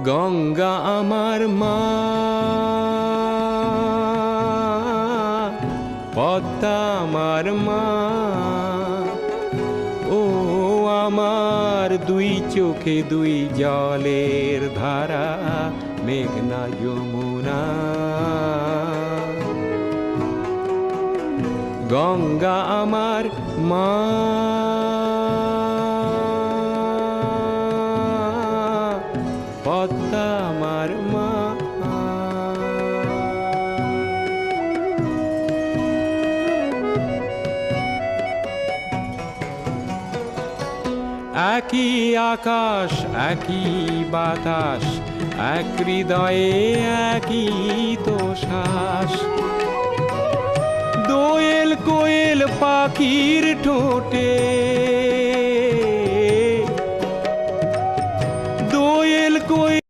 গঙ্গা আমার মা, পদ্মা আমার মা, ও আমার দুই চোখে দুই জলের ধারা, মেঘনা যমুনা। গঙ্গা আমার মা, পদ্মা আমার মা। একই আকাশ একই বাতাস, এক হৃদয়ে একই তো শ্বাস। দোয়েল কোয়েল পাখির ঠোঁটে